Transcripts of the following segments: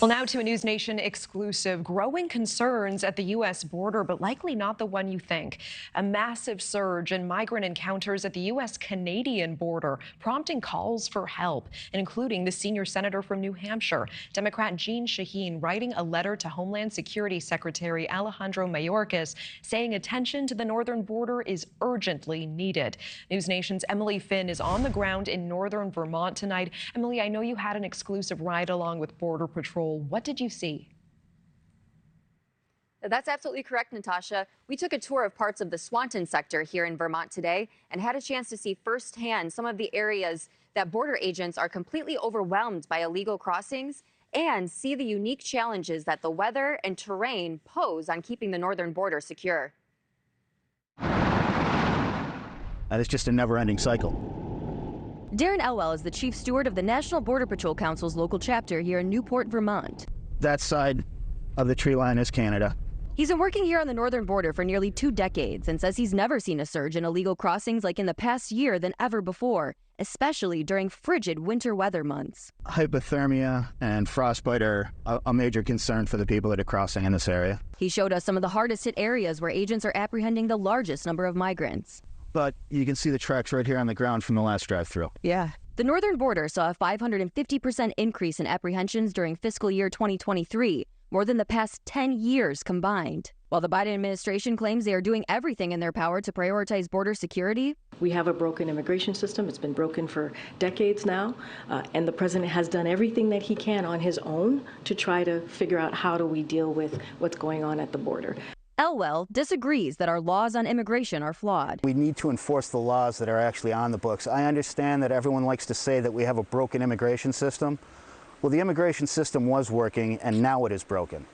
Well, now to a NewsNation exclusive. Growing concerns at the U.S. border, but likely not the one you think. A massive surge in migrant encounters at the U.S. Canadian border, prompting calls for help, including the senior senator from New Hampshire, Democrat Jeanne Shaheen, writing a letter to Homeland Security Secretary Alejandro Mayorkas, saying attention to the northern border is urgently needed. NewsNation's Emily Finn is on the ground in northern Vermont tonight. Emily, I know you had an exclusive ride along with Border Patrol. What did you see? That's absolutely correct, Natasha. We took a tour of parts of the Swanton sector here in Vermont today and had a chance to see firsthand some of the areas that border agents are completely overwhelmed by illegal crossings and see the unique challenges that the weather and terrain pose on keeping the northern border secure. It's just a never-ending cycle. Darren Elwell is the chief steward of the National Border Patrol Council's local chapter here in Newport, Vermont. That side of the tree line is Canada. He's been working here on the northern border for nearly 2 decades and says he's never seen a surge in illegal crossings like in the past year than ever before, especially during frigid winter weather months. Hypothermia and frostbite are a major concern for the people that are crossing in this area. He showed us some of the hardest hit areas where agents are apprehending the largest number of migrants. But you can see the tracks right here on the ground from the last drive-through. Yeah. The northern border saw a 550% increase in apprehensions during fiscal year 2023, more than the past 10 years combined. While the Biden administration claims they are doing everything in their power to prioritize border security, we have a broken immigration system. It's been broken for decades now, and the president has done everything that he can on his own to try to figure out how do we deal with what's going on at the border. Elwell disagrees that our laws on immigration are flawed. We need to enforce the laws that are actually on the books. I understand that everyone likes to say that we have a broken immigration system. Well, the immigration system was working, and now it is broken.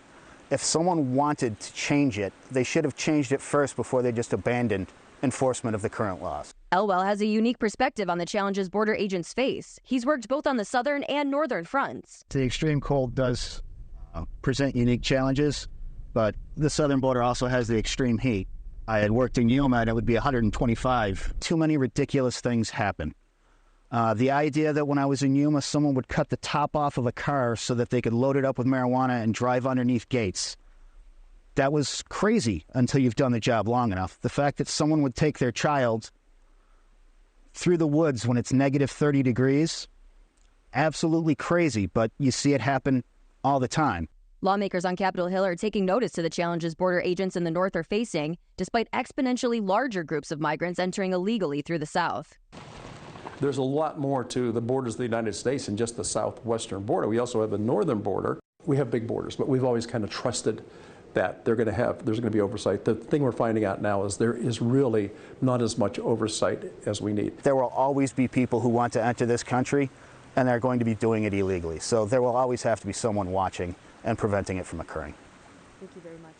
If someone wanted to change it, they should have changed it first before they just abandoned enforcement of the current laws. Elwell has a unique perspective on the challenges border agents face. He's worked both on the southern and northern fronts. The extreme cold does present unique challenges, but the southern border also has the extreme heat. I had worked in Yuma and it would be 125. Too many ridiculous things happen. The idea that when I was in Yuma, someone would cut the top off of a car so that they could load it up with marijuana and drive underneath gates. That was crazy until you've done the job long enough. The fact that someone would take their child through the woods when it's negative 30 degrees, absolutely crazy, but you see it happen all the time. Lawmakers on Capitol Hill are taking notice to the challenges border agents in the north are facing, despite exponentially larger groups of migrants entering illegally through the south. There's a lot more to the borders of the United States than just the southwestern border. We also have the northern border. We have big borders, but we've always kind of trusted that there's going to be oversight. The thing we're finding out now is there is really not as much oversight as we need. There will always be people who want to enter this country, and they're going to be doing it illegally. So there will always have to be someone watching and preventing it from occurring. Thank you very much.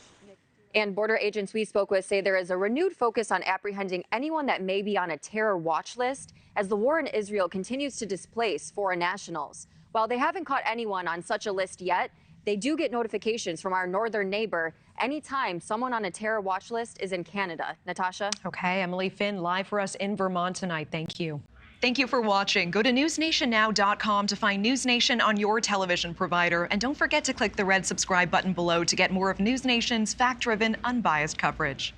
And border agents we spoke with say there is a renewed focus on apprehending anyone that may be on a terror watch list as the war in Israel continues to displace foreign nationals. While they haven't caught anyone on such a list yet, they do get notifications from our northern neighbor anytime someone on a terror watch list is in Canada. Natasha? Okay, Emily Finn live for us in Vermont tonight. Thank you. Thank you for watching. Go to newsnationnow.com to find NewsNation on your television provider. And don't forget to click the red subscribe button below to get more of NewsNation's fact-driven, unbiased coverage.